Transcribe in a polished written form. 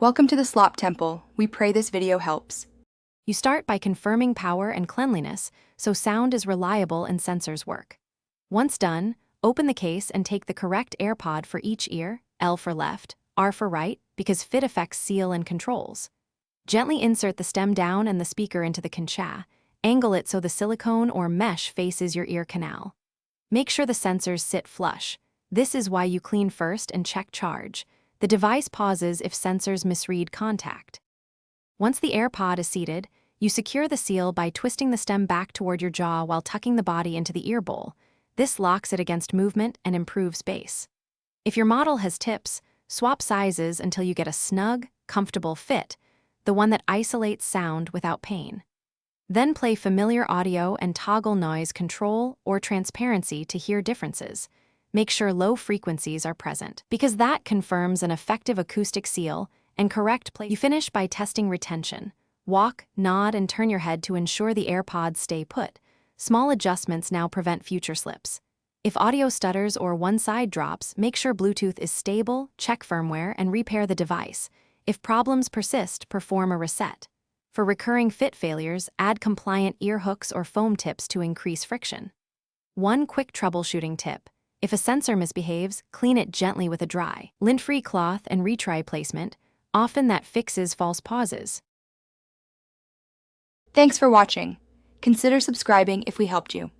Welcome to the Slop Temple. We pray this video helps. You start by confirming power and cleanliness, so sound is reliable and sensors work. Once done, open the case and take the correct AirPod for each ear, L for left, R for right, because fit affects seal and controls. Gently insert the stem down and the speaker into the concha. Angle it so the silicone or mesh faces your ear canal. Make sure the sensors sit flush. This is why you clean first and check charge. The device pauses if sensors misread contact. Once the AirPod is seated, you secure the seal by twisting the stem back toward your jaw while tucking the body into the ear bowl. This locks it against movement and improves bass. If your model has tips, swap sizes until you get a snug, comfortable fit, the one that isolates sound without pain. Then play familiar audio and toggle noise control or transparency to hear differences. Make sure low frequencies are present, because that confirms an effective acoustic seal and correct play. You finish by testing retention. Walk, nod, and turn your head to ensure the AirPods stay put. Small adjustments now prevent future slips. If audio stutters or one side drops, make sure Bluetooth is stable, check firmware, and repair the device. If problems persist, perform a reset. For recurring fit failures, add compliant ear hooks or foam tips to increase friction. One quick troubleshooting tip. If a sensor misbehaves, clean it gently with a dry, lint-free cloth and retry placement. Often that fixes false pauses. Thanks for watching. Consider subscribing if we helped you.